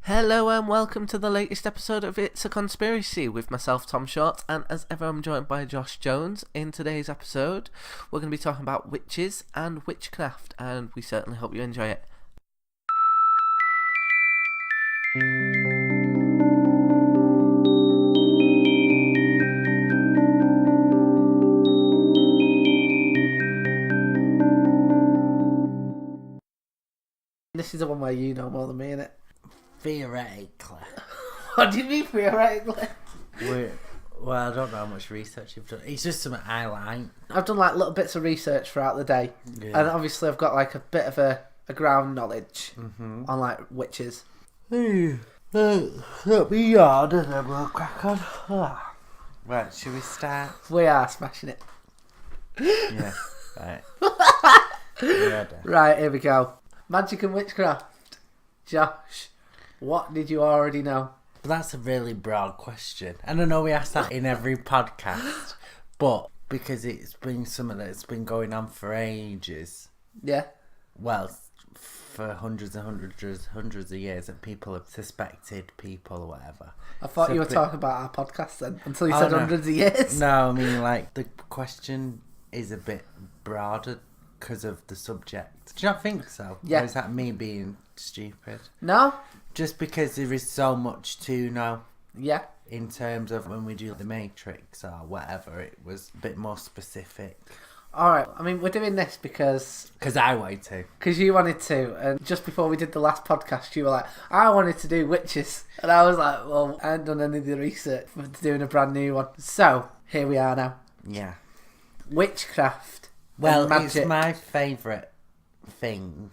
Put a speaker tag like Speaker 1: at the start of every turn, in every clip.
Speaker 1: Hello and welcome to the latest episode of It's a Conspiracy with myself, Tom Short, and as ever I'm joined by Josh Jones. In today's episode, we're going to be talking about witches and witchcraft, and we certainly hope you enjoy it. This is the one where you know more than me, innit?
Speaker 2: Theoretically.
Speaker 1: What do you mean theoretically?
Speaker 2: Well, I don't know how much research you've done. It's just something I like.
Speaker 1: I've done like little bits of research throughout the day, and obviously I've got like a bit of a ground knowledge on like witches.
Speaker 2: Let me yawn and then we'll crack on. Right, should we start?
Speaker 1: We are smashing it.
Speaker 2: Yeah, right. Ready?
Speaker 1: Right, here we go. Magic and witchcraft. Josh, what did you already know?
Speaker 2: But that's a really broad question. And I know we ask that in every podcast, but because it's been something that's been going on for ages.
Speaker 1: Yeah.
Speaker 2: Well, for hundreds of years that people have suspected people or whatever.
Speaker 1: I thought you were talking about our podcast then, until you said hundreds of years.
Speaker 2: No, I mean, like, the question is a bit broader because of the subject. Do you not think so?
Speaker 1: Yeah.
Speaker 2: Or is that me being stupid?
Speaker 1: No?
Speaker 2: Just because there is so much to know.
Speaker 1: Yeah.
Speaker 2: In terms of when we do The Matrix or whatever, it was a bit more specific.
Speaker 1: Alright, I mean, we're doing this because
Speaker 2: I wanted to.
Speaker 1: Because you wanted to, and just before we did the last podcast, you were like, I wanted to do witches. And I was like, well, I hadn't done any of the research for doing a brand new one. So, here we are now.
Speaker 2: Yeah.
Speaker 1: Witchcraft.
Speaker 2: Well,
Speaker 1: magic.
Speaker 2: It's my favourite thing.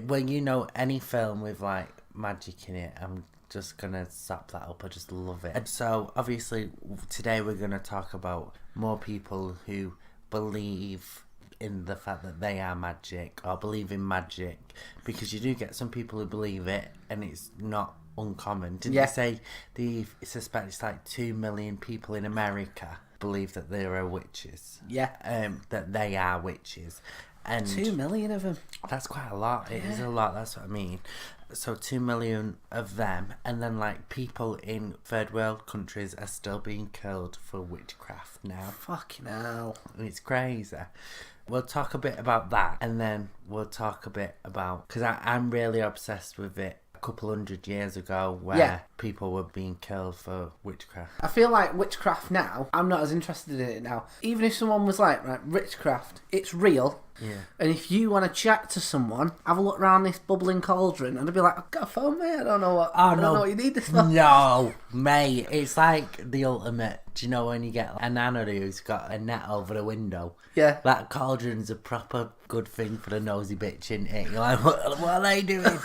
Speaker 2: When you know any film with like magic in it, I'm just gonna sop that up. I just love it. And so obviously today we're gonna talk about more people who believe in the fact that they are magic or believe in magic, because you do get some people who believe it and it's not uncommon. Didn't they say they suspect it's like 2 million people in America believe that there are witches?
Speaker 1: Yeah.
Speaker 2: That they are witches. And
Speaker 1: 2 million of them.
Speaker 2: That's quite a lot. It is a lot, that's what I mean. So 2 million of them, and then like people in third world countries are still being killed for witchcraft now.
Speaker 1: Fucking hell.
Speaker 2: It's crazy. We'll talk a bit about that, and then we'll talk a bit about, because I'm really obsessed with it. A couple hundred years ago where people were being killed for witchcraft.
Speaker 1: I feel like witchcraft now, I'm not as interested in it now. Even if someone was like, right, witchcraft, it's real.
Speaker 2: Yeah.
Speaker 1: And if you want to chat to someone, have a look around this bubbling cauldron, and I'd be like, I've got a phone, mate. I don't know what you need this for.
Speaker 2: No, mate. It's like the ultimate. Do you know when you get a nana who's got a net over the window?
Speaker 1: Yeah.
Speaker 2: That cauldron's a proper good thing for the nosy bitch, isn't it? You're like, what are they doing? Is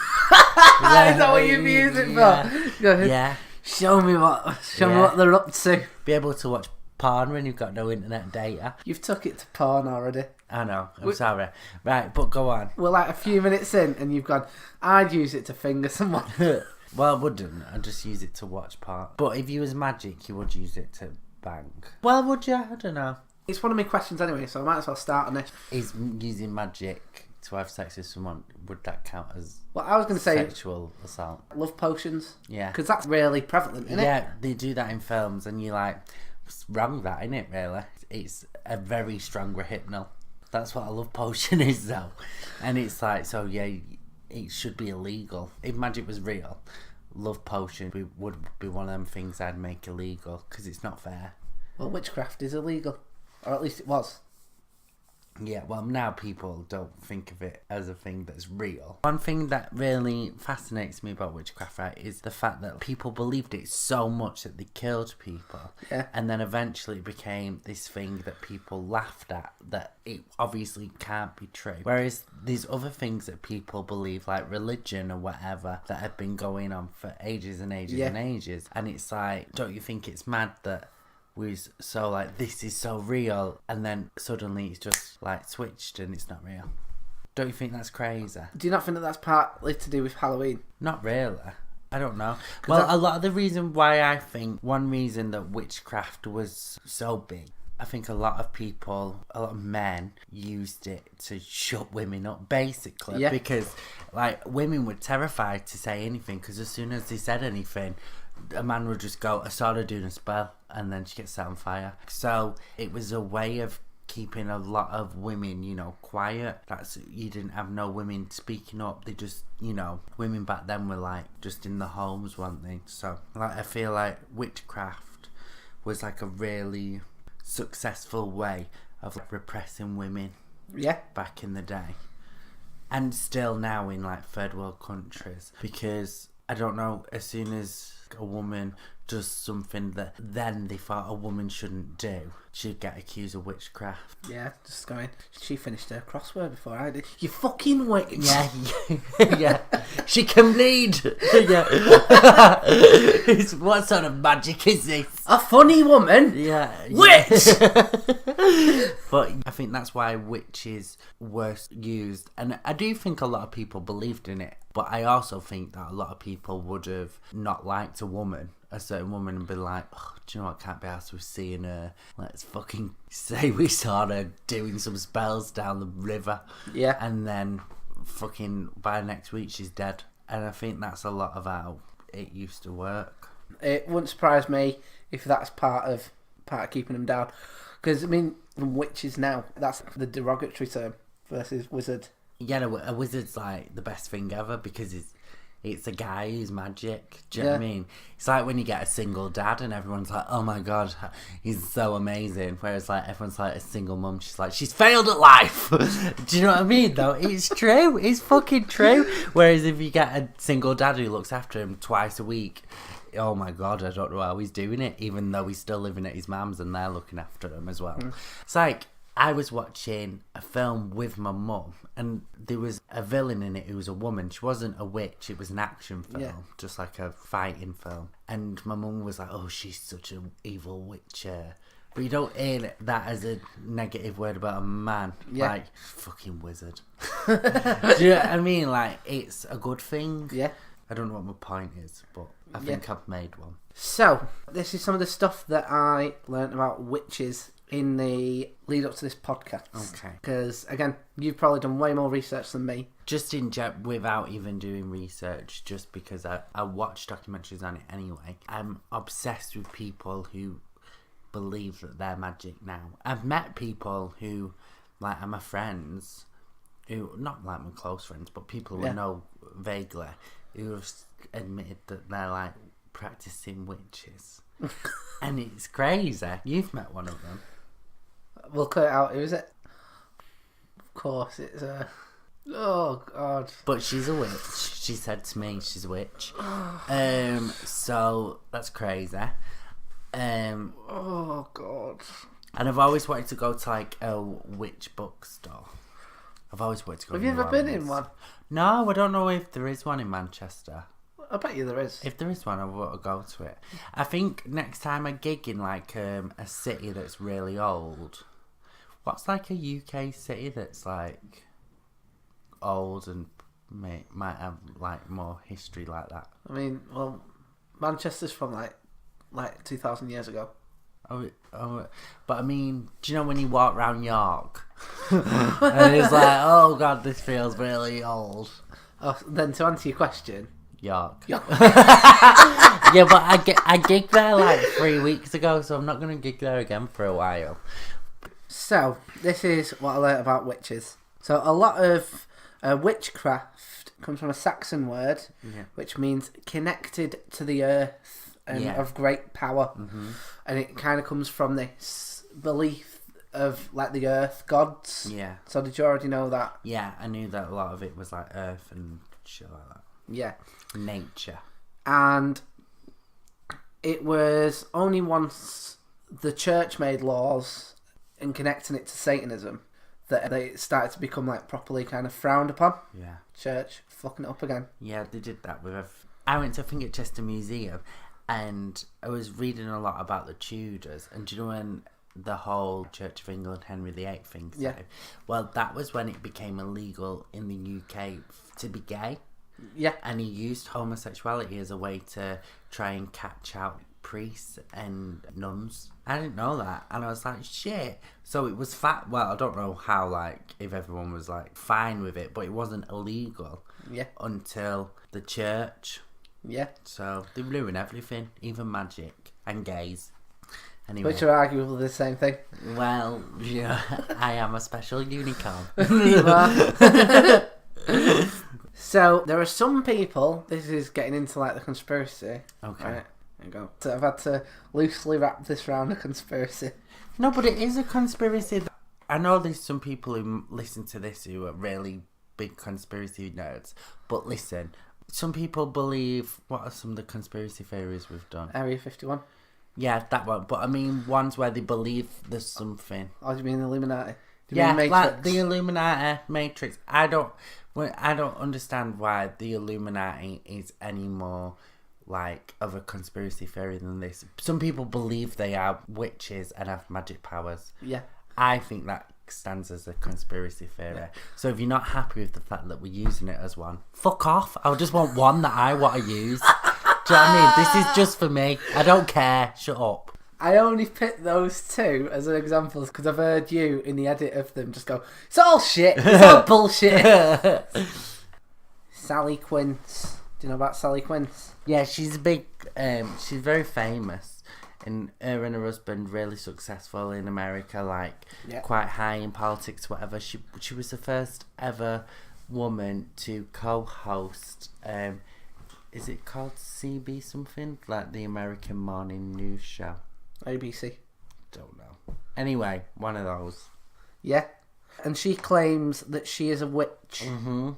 Speaker 1: that what you'd be using for? Go ahead.
Speaker 2: Yeah.
Speaker 1: Show me what they're up to.
Speaker 2: Be able to watch porn when you've got no internet data.
Speaker 1: You've took it to porn already.
Speaker 2: I know, I'm sorry. Right, but go on.
Speaker 1: We're like a few minutes in and you've gone, I'd use it to finger someone.
Speaker 2: Well, I wouldn't. I'd just use it to watch porn. But if you was magic, you would use it to bang.
Speaker 1: Well, would you?
Speaker 2: I don't know.
Speaker 1: It's one of my questions anyway, so I might as well start on this.
Speaker 2: Is using magic to have sex with someone, would that count as
Speaker 1: I was going to say
Speaker 2: sexual assault?
Speaker 1: Love potions.
Speaker 2: Yeah.
Speaker 1: Because that's really prevalent, isn't it?
Speaker 2: Yeah, they do that in films and you're like, what's wrong with that, isn't it, really? It's a very strong rehypnol. That's what a love potion is, though. And it's like, so yeah, it should be illegal. If magic was real, love potion would be one of them things I'd make illegal, because it's not fair.
Speaker 1: Well, witchcraft is illegal. Or at least it was.
Speaker 2: Yeah, well, now people don't think of it as a thing that's real. One thing that really fascinates me about witchcraft, right, is the fact that people believed it so much that they killed people.
Speaker 1: Yeah.
Speaker 2: And then eventually it became this thing that people laughed at, that it obviously can't be true. Whereas these other things that people believe, like religion or whatever, that have been going on for ages and ages and ages. And it's like, don't you think it's mad that was so like, this is so real, and then suddenly it's just like switched and it's not real? Don't you think that's crazy?
Speaker 1: Do you not think that that's partly to do with Halloween?
Speaker 2: Not really. I don't know. Well, a lot of the reason why I think one reason that witchcraft was so big I think a lot of men used it to shut women up, basically.
Speaker 1: Yeah.
Speaker 2: Because, like, women were terrified to say anything, because as soon as they said anything, a man would just go, I saw her doing a spell, and then she gets set on fire. So it was a way of keeping a lot of women, you know, quiet. You didn't have no women speaking up. They just, you know, women back then were like just in the homes, weren't they? So, like, I feel like witchcraft was like a really successful way of like, repressing women.
Speaker 1: Yeah.
Speaker 2: Back in the day, and still now in like third world countries, because I don't know, as soon as a woman does something that then they thought a woman shouldn't do, she'd get accused of witchcraft.
Speaker 1: Yeah, just going, she finished her crossword before I did. You fucking witch!
Speaker 2: Yeah, yeah. She can bleed! Yeah. What sort of magic is this?
Speaker 1: A funny woman!
Speaker 2: Yeah.
Speaker 1: Witch!
Speaker 2: But I think that's why witches were used, and I do think a lot of people believed in it, but I also think that a lot of people would have not liked a certain woman, and be like, oh, do you know what, can't be asked with seeing her, let's fucking say we saw her doing some spells down the river.
Speaker 1: Yeah.
Speaker 2: And then fucking by next week she's dead. And I think that's a lot of how it used to work.
Speaker 1: It wouldn't surprise me if that's part of keeping them down, because I mean, witches now, that's the derogatory term versus wizard.
Speaker 2: Yeah, a wizard's like the best thing ever, because it's a guy who's magic. Do you know what I mean? It's like when you get a single dad and everyone's like, oh my god, he's so amazing. Whereas like everyone's like, a single mum, she's like, she's failed at life. Do you know what I mean though? It's true. It's fucking true. Whereas if you get a single dad who looks after him twice a week, oh my god, I don't know how he's doing it, even though he's still living at his mum's and they're looking after him as well. It's like, I was watching a film with my mum, and there was a villain in it who was a woman. She wasn't a witch, it was an action film, just like a fighting film. And my mum was like, oh, she's such an evil witch. But you don't hear that as a negative word about a man.
Speaker 1: Yeah.
Speaker 2: Like, fucking wizard. Do you know what I mean? Like, it's a good thing.
Speaker 1: Yeah.
Speaker 2: I don't know what my point is, but I think I've made one.
Speaker 1: So, this is some of the stuff that I learnt about witches in the lead up to this podcast.
Speaker 2: Okay.
Speaker 1: Because, again, you've probably done way more research than me.
Speaker 2: Just without even doing research, just because I watch documentaries on it anyway. I'm obsessed with people who believe that they're magic now. I've met people who, like, are my friends, who, not like my close friends, but people who I know vaguely, who have admitted that they're, like, practicing witches. And it's crazy. You've met one of them.
Speaker 1: We'll cut it out. Who is it? Of course, it's oh god.
Speaker 2: But she's a witch. She said to me she's a witch. So that's crazy.
Speaker 1: Oh god.
Speaker 2: And I've always wanted to go to like a witch bookstore. I've always wanted to go.
Speaker 1: Have you ever been in one?
Speaker 2: No, I don't know if there is one in Manchester.
Speaker 1: I bet you there is.
Speaker 2: If there is one, I want to go to it. I think next time I gig in like a city that's really old. What's like a UK city that's like old and might have like more history like that?
Speaker 1: I mean, well, Manchester's from like 2,000 years ago.
Speaker 2: Oh, but I mean, do you know when you walk around York and it's like, oh god, this feels really old.
Speaker 1: Oh, then to answer your question,
Speaker 2: York. Yeah, but I gigged there like 3 weeks ago, so I'm not going to gig there again for a while.
Speaker 1: So, this is what I learnt about witches. So, a lot of witchcraft comes from a Saxon word, which means connected to the earth and of great power. Mm-hmm. And it kind of comes from this belief of, like, the earth gods. Yeah. So, did you already know that?
Speaker 2: Yeah, I knew that a lot of it was, like, earth and shit like that.
Speaker 1: Yeah.
Speaker 2: Nature.
Speaker 1: And it was only once the church made laws and connecting it to Satanism that they started to become like properly kind of frowned upon.
Speaker 2: Yeah.
Speaker 1: Church fucking it up again.
Speaker 2: Yeah, they did that with I went to, I think, at Chester Museum, and I was reading a lot about the Tudors, and do you know when the whole Church of England Henry VIII thing started? Yeah. Well, that was when it became illegal in the UK to be gay.
Speaker 1: Yeah.
Speaker 2: And he used homosexuality as a way to try and catch out priests and nuns. I didn't know that, and I was like, shit. So it was fat. Well, I don't know how, like, if everyone was like fine with it, but it wasn't illegal.
Speaker 1: Yeah.
Speaker 2: Until the church.
Speaker 1: Yeah.
Speaker 2: So they ruin everything, even magic and gays. Anyway.
Speaker 1: Which are arguably the same thing.
Speaker 2: Well, yeah, I am a special unicorn.
Speaker 1: You are. So there are some people. This is getting into like the conspiracy.
Speaker 2: Okay.
Speaker 1: Right, there you go. So I've had to loosely wrap this around a conspiracy.
Speaker 2: No, but it is a conspiracy. I know there's some people who listen to this who are really big conspiracy nerds. But listen, some people believe. What are some of the conspiracy theories we've done?
Speaker 1: Area 51.
Speaker 2: Yeah, that one. But I mean, ones where they believe there's something.
Speaker 1: Oh, do you mean the Illuminati? Do you
Speaker 2: Yeah,
Speaker 1: mean Matrix?
Speaker 2: like the Illuminati, Matrix. I don't understand why the Illuminati is any more like of a conspiracy theory than this. Some people believe they are witches and have magic powers.
Speaker 1: Yeah.
Speaker 2: I think that stands as a conspiracy theory. Yeah. So if you're not happy with the fact that we're using it as one, fuck off. I just want one that I want to use. Do you know what I mean? This is just for me. I don't care. Shut up.
Speaker 1: I only picked those two as an example because I've heard you in the edit of them just go, it's all shit, it's all bullshit. Sally Quince. Do you know about Sally Quince?
Speaker 2: Yeah, she's a big, she's very famous. And her and her husband really successful in America, like quite high in politics, whatever. She was the first ever woman to co-host, is it called CB something? Like the American morning news show.
Speaker 1: ABC.
Speaker 2: Don't know. Anyway, one of those.
Speaker 1: Yeah. And she claims that she is a witch.
Speaker 2: Mm-hmm.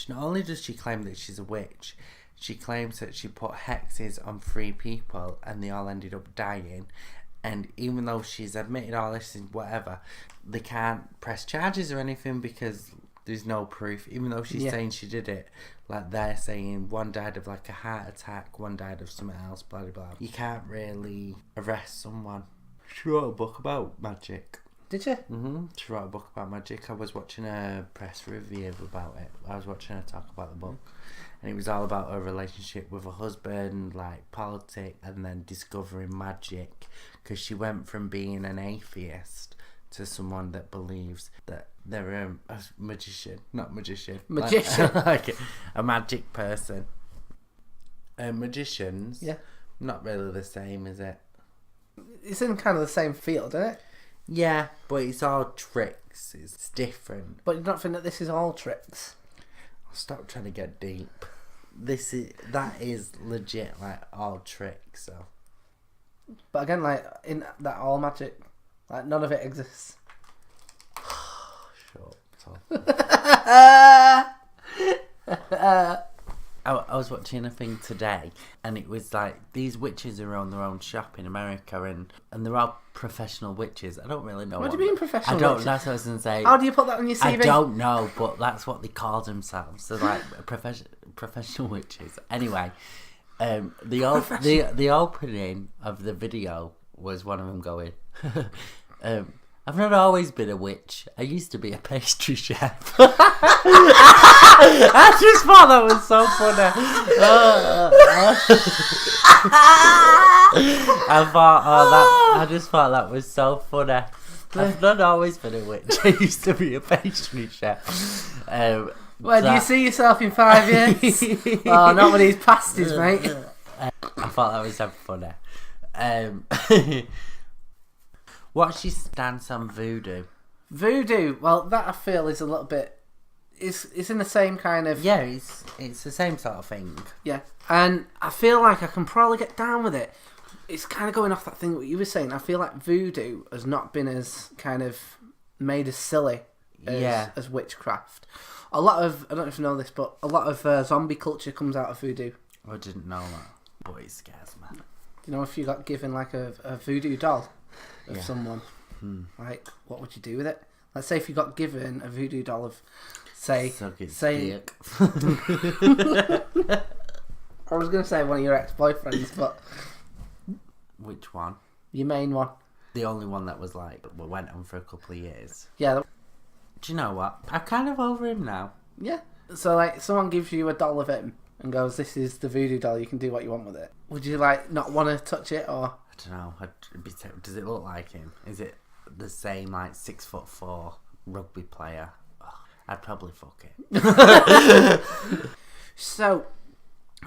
Speaker 2: Not only does she claim that she's a witch, she claims that she put hexes on 3 people and they all ended up dying. And even though she's admitted all this and whatever, they can't press charges or anything because there's no proof. Even though she's saying she did it, like they're saying one died of like a heart attack, one died of something else, blah blah blah. You can't really arrest someone. She wrote a book about magic.
Speaker 1: Did you?
Speaker 2: Mm-hmm. She wrote a book about magic. I was watching a press review about it. I was watching her talk about the book. And it was all about her relationship with her husband, like politics, and then discovering magic. Because she went from being an atheist to someone that believes that they're a magician. Not magician.
Speaker 1: Magician.
Speaker 2: Like a magic person. Magicians.
Speaker 1: Yeah.
Speaker 2: Not really the same, is it?
Speaker 1: It's in kind of the same field, isn't it?
Speaker 2: Yeah, but it's all tricks. It's different.
Speaker 1: But you don't think that this is all tricks?
Speaker 2: Stop trying to get deep. That is legit, like all tricks. So,
Speaker 1: but again, like in that all magic, like none of it exists.
Speaker 2: Shut up. I was watching a thing today, and it was like these witches are on their own shop in America, and they're all professional witches. I don't really know.
Speaker 1: What do you mean professional?
Speaker 2: I don't.
Speaker 1: Witches?
Speaker 2: That's what I was gonna say.
Speaker 1: How do you put that on your CV?
Speaker 2: I don't know, but that's what they call themselves. They're like professional witches. Anyway, the opening of the video was one of them going. I've not always been a witch. I used to be a pastry chef. I just thought that was so funny. I just thought that was so funny. I've not always been a witch. I used to be a pastry chef.
Speaker 1: Where do you see yourself in 5 years? Oh, not with these pasties, mate.
Speaker 2: I thought that was so funny. What's your stance on voodoo?
Speaker 1: Voodoo, well, that I feel is a little bit. It's in the same kind of.
Speaker 2: Yeah, it's the same sort of thing.
Speaker 1: Yeah, and I feel like I can probably get down with it. It's kind of going off that thing what you were saying. I feel like voodoo has not been as kind of made as silly as witchcraft. A lot of, I don't know if you know this, but a lot of zombie culture comes out of voodoo.
Speaker 2: I didn't know that. Boy, it scares me.
Speaker 1: You know, if you got given like a voodoo doll of someone, like what would you do with it? Let's say if you got given a voodoo doll of, say,
Speaker 2: dick.
Speaker 1: I was going to say one of your ex-boyfriends, but
Speaker 2: which one?
Speaker 1: Your main one.
Speaker 2: The only one that was like went on for a couple of years.
Speaker 1: Yeah.
Speaker 2: Do you know what? I'm kind of over him now.
Speaker 1: Yeah. So like, someone gives you a doll of him,
Speaker 3: and goes, "This is the voodoo doll. You can do what you want with it." Would you like not want to touch it, or?
Speaker 2: I don't know. Does it look like him? Is it the same like 6'4" rugby player? Oh, I'd probably fuck it.
Speaker 3: So,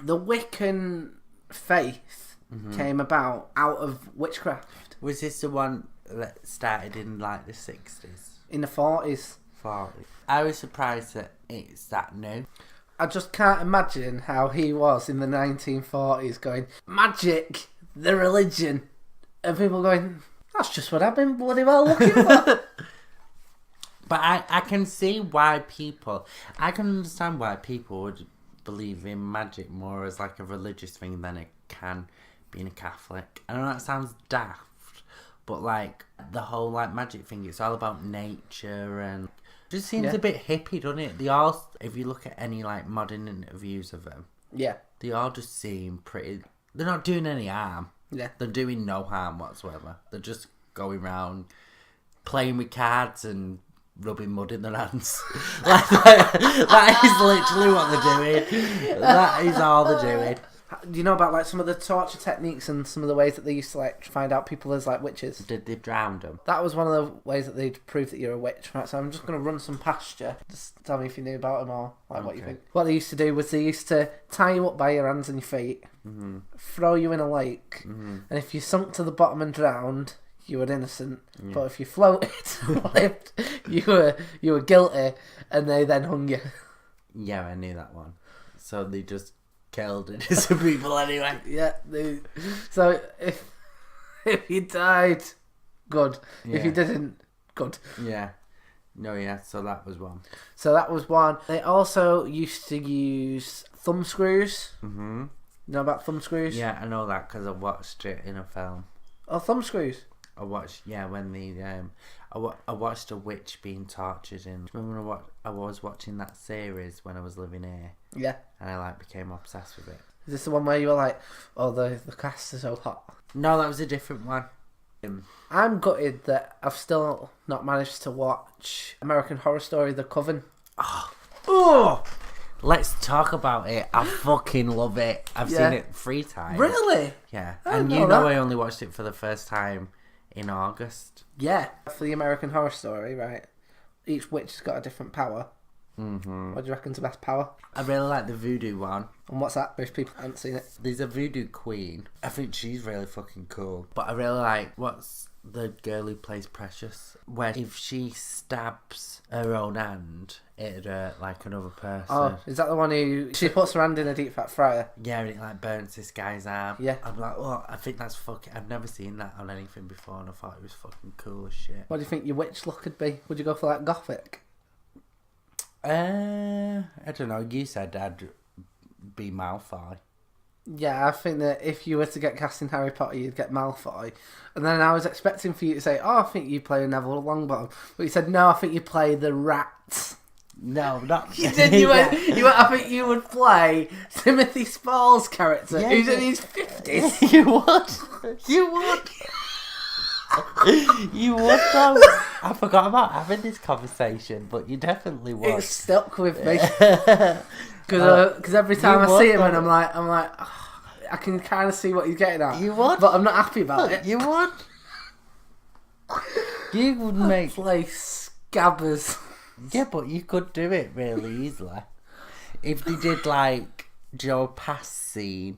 Speaker 3: the Wiccan faith came about out of witchcraft
Speaker 2: Was this the one that started in like the 60s?
Speaker 3: in the 40s.
Speaker 2: 40s. I was surprised that it's that new.
Speaker 3: I just can't imagine how he was in the 1940s going, magic, the religion. And people going, that's just what I've been bloody well looking for.
Speaker 2: But I can see why I can understand why people would believe in magic more as like a religious thing than it can being a Catholic. I know that sounds daft, but like the whole like magic thing, it's all about nature and it just seems a bit hippie, doesn't it? They all, if you look at any like modern interviews of them,
Speaker 3: Yeah.
Speaker 2: they all just seem pretty. They're not doing any harm.
Speaker 3: Yeah.
Speaker 2: They're doing no harm whatsoever. They're just going around playing with cards and rubbing mud in their hands. that is literally what they're doing. That is all they're doing.
Speaker 3: Do you know about like some of the torture techniques and some of the ways that they used to like find out people as like witches?
Speaker 2: Did they drown them?
Speaker 3: That was one of the ways that they'd prove that you're a witch, right? So I'm just going to run some past you. Just tell me if you knew about them or like what you
Speaker 2: Okay.
Speaker 3: think. What they used to do was they used to tie you up by your hands and your feet, throw you in a lake, and if you sunk to the bottom and drowned, you were innocent.
Speaker 2: Yeah.
Speaker 3: But if you floated, lived, you were guilty, and they then hung you.
Speaker 2: Yeah, I knew that one. So they just killed innocent people anyway.
Speaker 3: Yeah. So if you died, good. If
Speaker 2: Yeah.
Speaker 3: you didn't, good.
Speaker 2: Yeah. No, yeah, so that was one.
Speaker 3: So that was one. They also used to use thumb screws.
Speaker 2: Mm-hmm.
Speaker 3: You know about thumb screws?
Speaker 2: Yeah, I know that because I watched it in a film.
Speaker 3: Oh, thumb screws.
Speaker 2: I watched, when the I watched a witch being tortured in. Remember when I was watching that series when I was living here,
Speaker 3: Yeah.
Speaker 2: and I like became obsessed with it.
Speaker 3: Is this the one where you were like, oh, the cast is so hot?
Speaker 2: No, that was a different one.
Speaker 3: I'm gutted that I've still not managed to watch American Horror Story: The Coven.
Speaker 2: Oh, let's talk about it. I fucking love it. I've
Speaker 3: Yeah.
Speaker 2: seen it 3 times.
Speaker 3: Really?
Speaker 2: Yeah,
Speaker 3: I
Speaker 2: and
Speaker 3: didn't
Speaker 2: you
Speaker 3: know
Speaker 2: know
Speaker 3: that.
Speaker 2: I only watched it for the first time in August.
Speaker 3: Yeah. For the American Horror Story, right? Each witch has got a different power.
Speaker 2: Mm-hmm.
Speaker 3: What do you reckon's the best power?
Speaker 2: I really like the voodoo one.
Speaker 3: And what's that? Most people haven't seen it.
Speaker 2: There's a voodoo queen. I think she's really fucking cool. But I really like what's the girl who plays Precious, where if she stabs her own hand, it'd hurt like another person.
Speaker 3: Oh, is that the one who she puts her hand in a deep fat fryer?
Speaker 2: Yeah, and it like burns this guy's arm.
Speaker 3: Yeah.
Speaker 2: I'm like, oh, I think that's fucking. I've never seen that on anything before, and I thought it was fucking cool as shit.
Speaker 3: What do you think your witch look could be? Would you go for like gothic?
Speaker 2: I don't know. You said I'd be Malfoy.
Speaker 3: Yeah, I think that if you were to get cast in Harry Potter, you'd get Malfoy. And then I was expecting for you to say, oh, I think you play Neville Longbottom. But you said, no, I think you play the rat.
Speaker 2: No, not.
Speaker 3: You did, you went, I think you would play Timothy Spall's character,
Speaker 2: Yeah,
Speaker 3: who's
Speaker 2: yeah.
Speaker 3: in his 50s.
Speaker 2: You would. You would. You would though. I forgot about having this conversation, but you definitely would.
Speaker 3: It stuck with me. Because every time
Speaker 2: You
Speaker 3: I see
Speaker 2: would,
Speaker 3: him, and
Speaker 2: though.
Speaker 3: I'm like, oh, I can kind of see what he's getting at.
Speaker 2: You would.
Speaker 3: But I'm not happy about it.
Speaker 2: You would. You would make.
Speaker 3: Play Scabbers.
Speaker 2: Yeah, but you could do it really easily. If they did like Joe Pass scene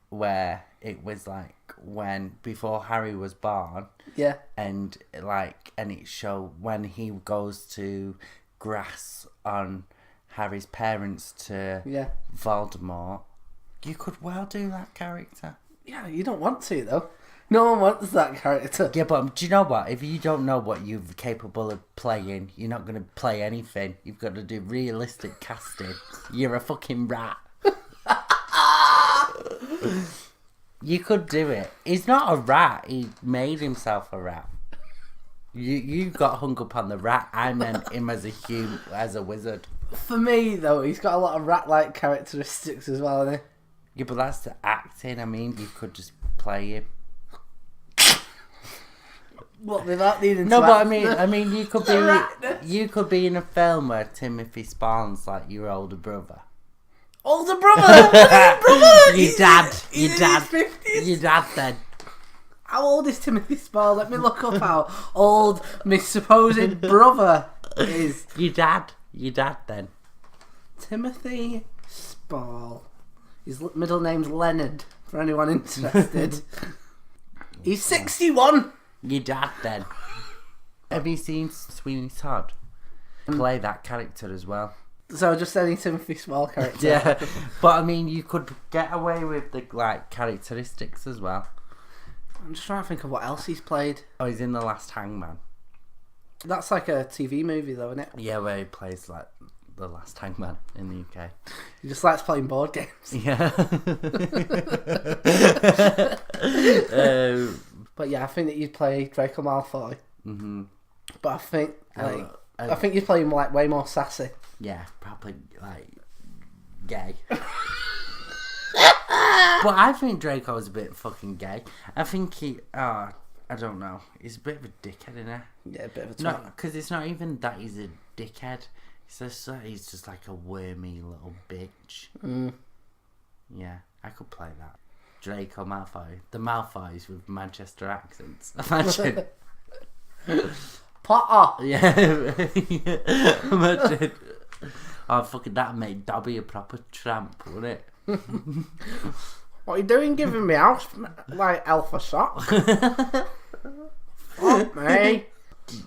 Speaker 2: where it was like when before Harry was born,
Speaker 3: Yeah.
Speaker 2: and it show when he goes to grass on Harry's parents to
Speaker 3: Yeah.
Speaker 2: Voldemort, you could well do that character.
Speaker 3: Yeah, you don't want to, though. No one wants that character.
Speaker 2: Yeah, but do you know what? If you don't know what you're capable of playing, you're not going to play anything. You've got to do realistic casting. You're a fucking rat. You could do it. He's not a rat. He made himself a rat. You got hung up on the rat. I meant him as a wizard.
Speaker 3: For me, though, he's got a lot of rat-like characteristics as well, hasn't
Speaker 2: Yeah, but that's the acting. I mean, you could just play him.
Speaker 3: he? What, without needing
Speaker 2: No,
Speaker 3: to
Speaker 2: but
Speaker 3: act
Speaker 2: I mean, you could
Speaker 3: ratness.
Speaker 2: be in a film where Timothy Spawn's like your older brother.
Speaker 3: Older brother! brother!
Speaker 2: Your dad.
Speaker 3: He's in his 50s.
Speaker 2: Your dad then.
Speaker 3: How old is Timothy Spall? Let me look up how old my supposed brother is.
Speaker 2: Your dad then.
Speaker 3: Timothy Spall. His middle name's Leonard, for anyone interested. He's 61.
Speaker 2: Your dad then. Have you seen Sweeney Todd? Play that character as well.
Speaker 3: So just any Timothy Spall character.
Speaker 2: Yeah, but I mean, you could get away with the like characteristics as well.
Speaker 3: I'm just trying to think of what else he's played.
Speaker 2: Oh, he's in The Last Hangman.
Speaker 3: That's like a TV movie though, isn't it?
Speaker 2: Yeah, where he plays like the last hangman in the UK.
Speaker 3: He just likes playing board games.
Speaker 2: Yeah.
Speaker 3: But yeah, I think that you'd play Draco Malfoy.
Speaker 2: Mm-hmm.
Speaker 3: But I think I think you'd play him like way more sassy.
Speaker 2: Yeah, probably like gay. But I think Draco's a bit fucking gay. I think I don't know. He's a bit of a dickhead, isn't he?
Speaker 3: Yeah, a bit of a twat.
Speaker 2: No, because it's not even that he's a dickhead. He's just like a wormy little bitch.
Speaker 3: Mm.
Speaker 2: Yeah, I could play that. Draco Malfoy. The Malfoys with Manchester accents. Imagine.
Speaker 3: Potter!
Speaker 2: Yeah. Imagine. Oh, fucking that made Dobby a proper tramp, wouldn't it?
Speaker 3: What are you doing giving me house, like, alpha shock? Fuck me.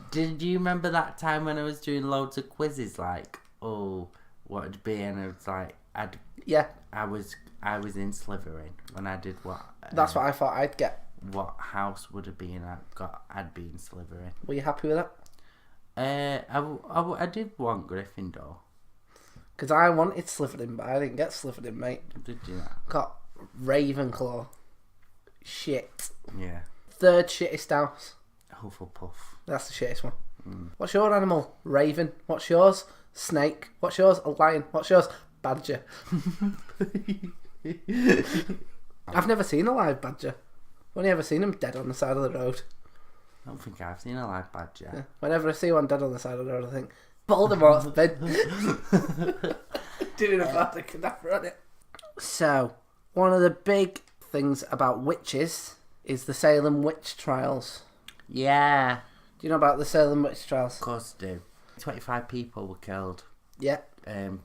Speaker 2: Did you remember that time when I was doing loads of quizzes, like, oh, what it'd be, and I was like, I was in Slytherin when I did what.
Speaker 3: That's what I thought I'd get.
Speaker 2: What house would it be, and I'd be in Slytherin.
Speaker 3: Were you happy with that?
Speaker 2: I did want Gryffindor.
Speaker 3: Because I wanted Slytherin, but I didn't get Slytherin, mate.
Speaker 2: Did you know?
Speaker 3: Got Ravenclaw. Shit.
Speaker 2: Yeah.
Speaker 3: Third shittest house.
Speaker 2: Hufflepuff.
Speaker 3: That's the shittest one. Mm. What's your animal? Raven. What's yours? Snake. What's yours? A lion. What's yours? Badger. I've never seen a live badger. I've only ever seen them dead on the side of the road.
Speaker 2: I don't think I've seen a live badger.
Speaker 3: Yeah. Whenever I see one dead on the side of the road, I think, Voldemort's been doing a bad cadaver on it. So, one of the big things about witches is the Salem witch trials.
Speaker 2: Yeah.
Speaker 3: Do you know about the Salem witch trials?
Speaker 2: Of course I do. 25 people were killed.
Speaker 3: Yeah.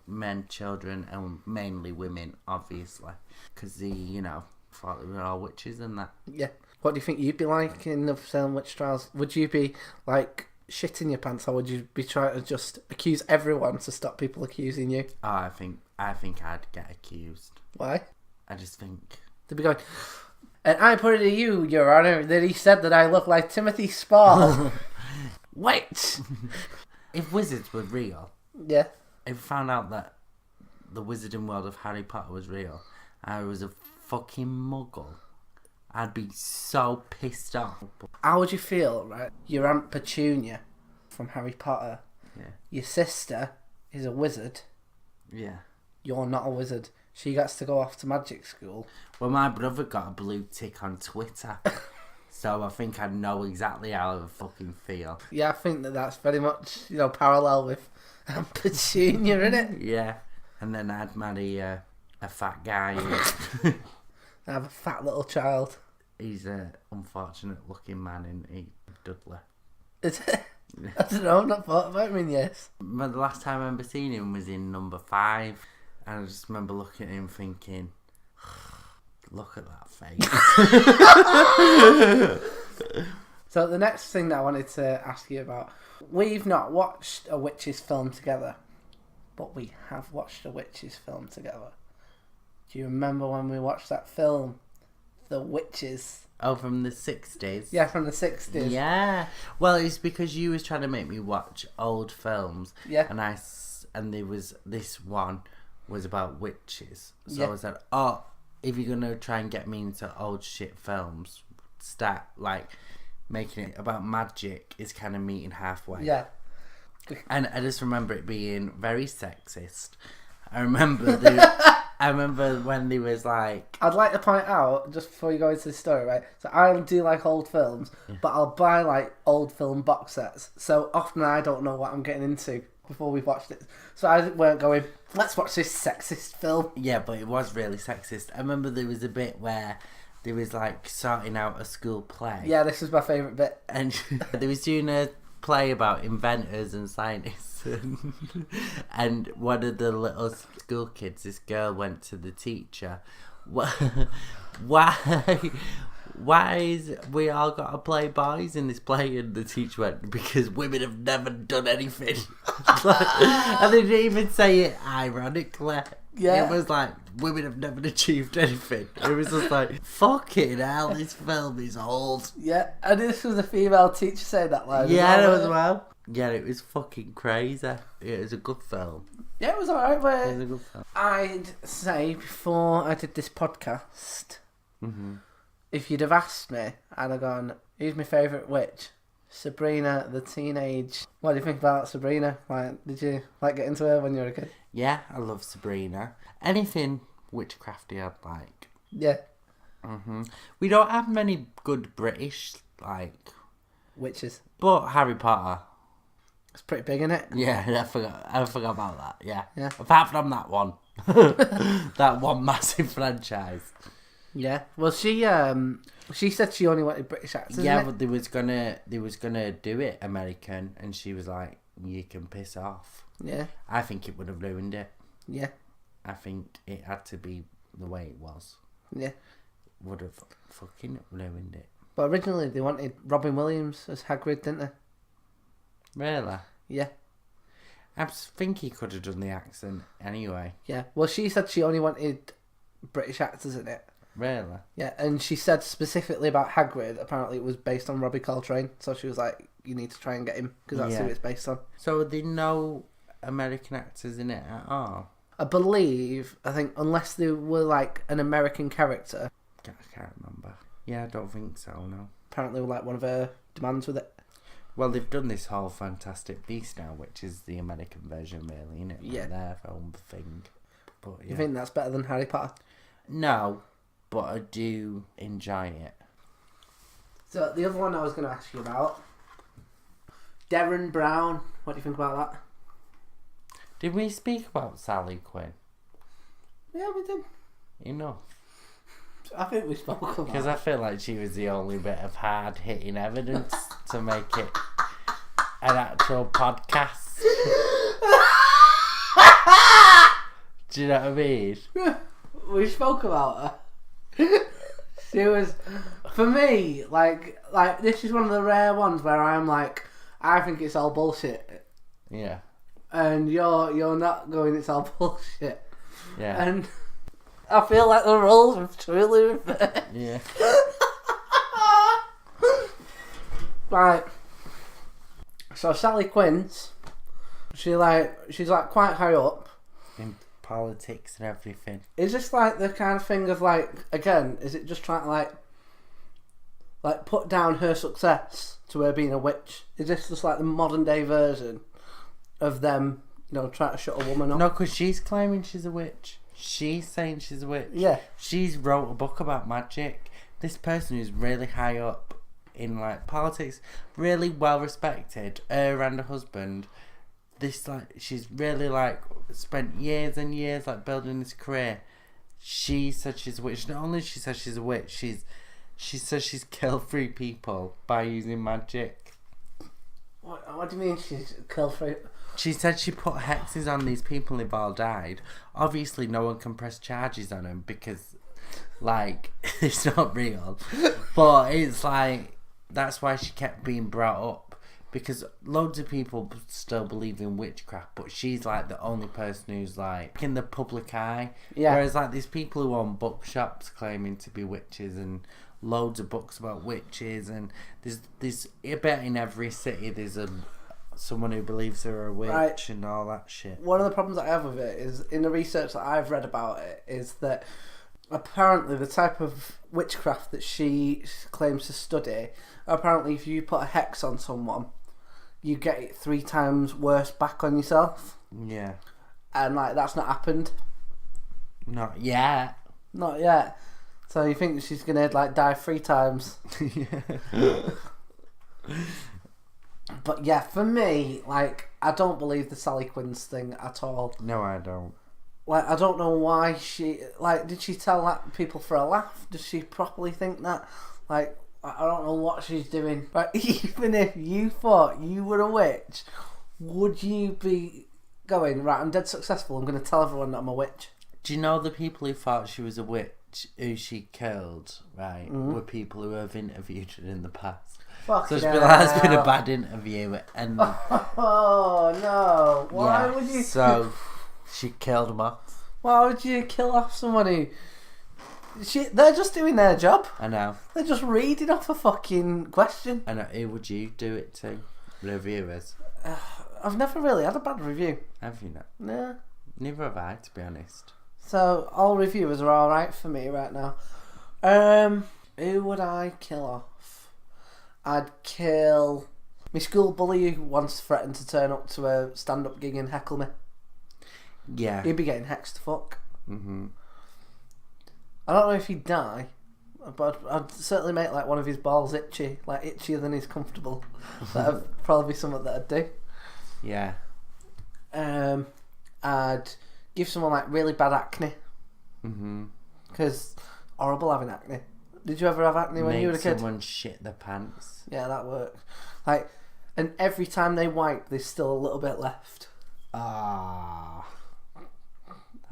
Speaker 2: Men, children, and mainly women, obviously. Because thought they were all witches and that.
Speaker 3: Yeah. What do you think you'd be like in the Salem witch trials? Would you be, like, shitting your pants, or would you be trying to just accuse everyone to stop people accusing you?
Speaker 2: Oh, I think I'd get accused.
Speaker 3: Why?
Speaker 2: I just think...
Speaker 3: They'd be going, and I put it to you, Your Honour, that he said that I look like Timothy Spall. Wait!
Speaker 2: If wizards were real...
Speaker 3: Yeah.
Speaker 2: If I found out that the wizarding world of Harry Potter was real, I was a fucking muggle, I'd be so pissed off.
Speaker 3: How would you feel, right? Your Aunt Petunia from Harry Potter.
Speaker 2: Yeah.
Speaker 3: Your sister is a wizard.
Speaker 2: Yeah.
Speaker 3: You're not a wizard. She gets to go off to magic school.
Speaker 2: Well, my brother got a blue tick on Twitter. So I think I know exactly how I fucking feel.
Speaker 3: Yeah, I think that's very much, parallel with Aunt Petunia, innit?
Speaker 2: Yeah. And then I'd marry a fat guy.
Speaker 3: I have a fat little child.
Speaker 2: He's an unfortunate looking man in Dudley.
Speaker 3: Is it? I don't know, I've not thought about him in years.
Speaker 2: But the last time I remember seeing him was in number 5. And I just remember looking at him thinking, look at that face.
Speaker 3: So the next thing that I wanted to ask you about, we've not watched a witches film together, but we have watched a witches film together. Do you remember when we watched that film, The Witches?
Speaker 2: Oh, from the 60s?
Speaker 3: Yeah, from the 60s.
Speaker 2: Yeah. Well, it's because you was trying to make me watch old films.
Speaker 3: Yeah.
Speaker 2: And there was this one was about witches. So
Speaker 3: yeah.
Speaker 2: I was like, oh, if you're going to try and get me into old shit films, start, like, making it about magic is kind of meeting halfway.
Speaker 3: Yeah.
Speaker 2: And I just remember it being very sexist. I remember when there was like...
Speaker 3: I'd like to point out, just before you go into the story, right? So I do like old films, but I'll buy like old film box sets. So often I don't know what I'm getting into before we watched it. So I weren't going, let's watch this sexist film.
Speaker 2: Yeah, but it was really sexist. I remember there was a bit where they was like sorting out a school play.
Speaker 3: Yeah, this was my favourite bit.
Speaker 2: And they was doing a play about inventors and scientists. And one of the little school kids, this girl went to the teacher. Why is we all got to play boys in this play? And the teacher went, because women have never done anything. And they didn't even say it ironically.
Speaker 3: Yeah.
Speaker 2: It was like, women have never achieved anything. It was just like, fucking hell, this film is old.
Speaker 3: Yeah, and this was a female teacher saying that line.
Speaker 2: Yeah, as well. Yeah, it was fucking crazy. It was a good film.
Speaker 3: Yeah, it was alright.
Speaker 2: It was a good film.
Speaker 3: I'd say before I did this podcast, if you'd have asked me, I'd have gone, who's my favourite witch? Sabrina the Teenage. What do you think about Sabrina? Like, did you like get into her when you were a kid?
Speaker 2: Yeah, I love Sabrina. Anything witchcrafty I'd like.
Speaker 3: Yeah.
Speaker 2: We don't have many good British, like...
Speaker 3: Witches.
Speaker 2: But Harry Potter.
Speaker 3: It's pretty big, isn't it?
Speaker 2: Yeah, I forgot about that, yeah.
Speaker 3: Yeah.
Speaker 2: Apart from that one. That one massive franchise.
Speaker 3: Yeah. Well, she said she only wanted British actors.
Speaker 2: Yeah,
Speaker 3: innit?
Speaker 2: but they was gonna do it American, and she was like, you can piss off.
Speaker 3: Yeah.
Speaker 2: I think it would have ruined it.
Speaker 3: Yeah.
Speaker 2: I think it had to be the way it was.
Speaker 3: Yeah.
Speaker 2: Would have fucking ruined it.
Speaker 3: But originally they wanted Robin Williams as Hagrid, didn't they?
Speaker 2: Really?
Speaker 3: Yeah.
Speaker 2: I think he could have done the accent anyway.
Speaker 3: Yeah. Well, she said she only wanted British actors in it.
Speaker 2: Really?
Speaker 3: Yeah, and she said specifically about Hagrid, apparently it was based on Robbie Coltrane, so she was like, you need to try and get him, because that's who it's based on.
Speaker 2: So are there no American actors in it at all?
Speaker 3: I think, unless they were like an American character.
Speaker 2: I can't remember. Yeah, I don't think so, no.
Speaker 3: Apparently like one of her demands with it.
Speaker 2: Well, they've done this whole Fantastic Beast now, which is the American version, really, isn't it?
Speaker 3: Yeah.
Speaker 2: Their film thing. But, yeah.
Speaker 3: You think that's better than Harry Potter?
Speaker 2: No, but I do enjoy it.
Speaker 3: So the other one I was going to ask you about, Derren Brown. What do you think about that?
Speaker 2: Did we speak about Sally Quinn?
Speaker 3: Yeah, we did.
Speaker 2: Enough.
Speaker 3: I think we spoke about
Speaker 2: Because I feel like she was the only bit of hard-hitting evidence to make it an actual podcast. Do you know what I mean?
Speaker 3: We spoke about her. She was, for me, like this is one of the rare ones where I'm like, I think it's all bullshit.
Speaker 2: Yeah.
Speaker 3: And you're not going, it's all bullshit.
Speaker 2: Yeah.
Speaker 3: And I feel like the roles have truly reversed.
Speaker 2: Yeah.
Speaker 3: Right. So Sally Quinn's, she's like quite high up.
Speaker 2: In politics and everything.
Speaker 3: Is this like the kind of thing of like, again, is it just trying to like put down her success to her being a witch? Is this just like the modern day version of them, trying to shut a woman up?
Speaker 2: No, because she's claiming she's a witch. She's saying she's a witch.
Speaker 3: Yeah.
Speaker 2: She's wrote a book about magic. This person who's really high up in like politics, really well respected, her and her husband. She's really like spent years and years like building this career. She said she's a witch. Not only she says she's a witch, she says she's killed 3 people by using magic.
Speaker 3: What do you mean she's killed 3?
Speaker 2: She said she put hexes on these people and they've all died. Obviously no one can press charges on them because like it's not real. But it's like that's why she kept being brought up, because loads of people still believe in witchcraft, but she's like the only person who's like in the public eye.
Speaker 3: Yeah.
Speaker 2: Whereas like there's people who own bookshops claiming to be witches and loads of books about witches, and there's I bet in every city there's someone who believes they're a witch, right, and all that shit.
Speaker 3: One of the problems I have with it is, in the research that I've read about it, is that apparently the type of witchcraft that she claims to study, apparently if you put a hex on someone, you get it 3 times worse back on yourself.
Speaker 2: Yeah.
Speaker 3: And like that's not happened.
Speaker 2: Not yet.
Speaker 3: Not yet. So you think she's gonna like die 3 times?
Speaker 2: Yeah.
Speaker 3: But yeah, for me, like, I don't believe the Sally Quinns thing at all.
Speaker 2: No, I don't.
Speaker 3: Like, I don't know why she... Like, did she tell that people for a laugh? Does she properly think that? Like, I don't know what she's doing. But even if you thought you were a witch, would you be going, right, I'm dead successful, I'm going to tell everyone that I'm a witch?
Speaker 2: Do you know the people who thought she was a witch, who she killed, right, were people who have interviewed her in the past? So it's been a bad interview, and
Speaker 3: oh no! Why would you?
Speaker 2: So she killed them off.
Speaker 3: Why would you kill off someone who? They're just doing their job.
Speaker 2: I know.
Speaker 3: They're just reading off a fucking question.
Speaker 2: I know. Who would you do it to? Reviewers.
Speaker 3: I've never really had a bad review.
Speaker 2: Have you not?
Speaker 3: No.
Speaker 2: Neither have I, to be honest.
Speaker 3: So all reviewers are all right for me right now. Who would I kill off? I'd kill my school bully who once threatened to turn up to a stand-up gig and heckle me.
Speaker 2: Yeah.
Speaker 3: He'd be getting hexed to fuck.
Speaker 2: Mm-hmm.
Speaker 3: I don't know if he'd die, but I'd certainly make like one of his balls itchy, like itchier than he's comfortable. That'd probably be something that I'd do.
Speaker 2: Yeah.
Speaker 3: I'd give someone like really bad acne.
Speaker 2: Mm-hmm.
Speaker 3: Because horrible having acne. Did you ever have acne when you were a kid?
Speaker 2: Make someone shit their pants.
Speaker 3: Yeah, that worked. Like, and every time they wipe, there's still a little bit left.
Speaker 2: Ah.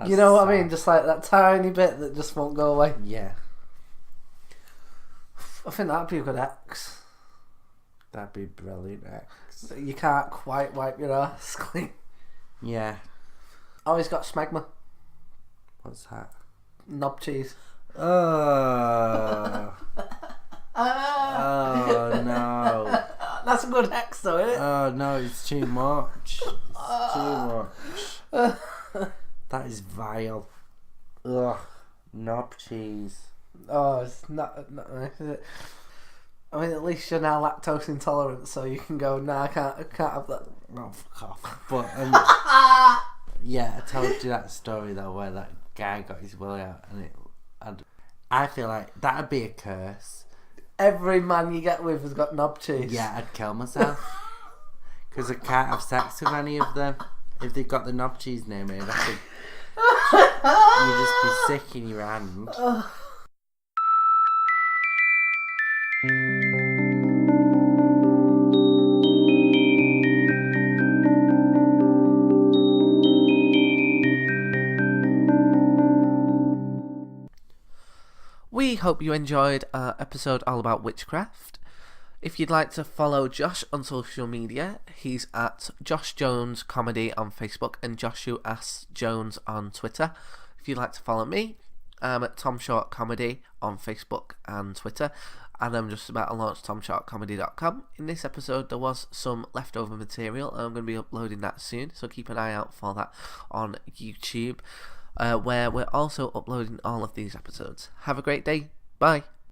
Speaker 3: You know what I mean? Just like that tiny bit that just won't go away.
Speaker 2: Yeah.
Speaker 3: I think that'd be a good X.
Speaker 2: That'd be brilliant, X.
Speaker 3: You can't quite wipe your ass clean.
Speaker 2: Yeah.
Speaker 3: Oh, he's got smegma.
Speaker 2: What's that?
Speaker 3: Knob cheese.
Speaker 2: Oh. Oh no.
Speaker 3: That's a good X though, isn't it?
Speaker 2: Oh no, it's too much. It's too much. That is vile. Ugh. Knob cheese.
Speaker 3: Oh, it's not nice, is it? I mean, at least you're now lactose intolerant, so you can go, nah, I can't have that.
Speaker 2: Oh, fuck off. But, yeah, I told you that story though, where that guy got his willy out, and I feel like that'd be a curse.
Speaker 3: Every man you get with has got knob cheese.
Speaker 2: Yeah, I'd kill myself. Because I can't have sex with any of them. If they've got the knob cheese near me, you'd just be sick in your hand.
Speaker 1: We hope you enjoyed our episode all about witchcraft. If you'd like to follow Josh on social media, he's at Josh Jones Comedy on Facebook and Joshua S. Jones on Twitter. If you'd like to follow me, I'm at Tom Short Comedy on Facebook and Twitter, and I'm just about to launch TomShortComedy.com. In this episode, there was some leftover material, and I'm going to be uploading that soon, so keep an eye out for that on YouTube, where we're also uploading all of these episodes. Have a great day. Bye.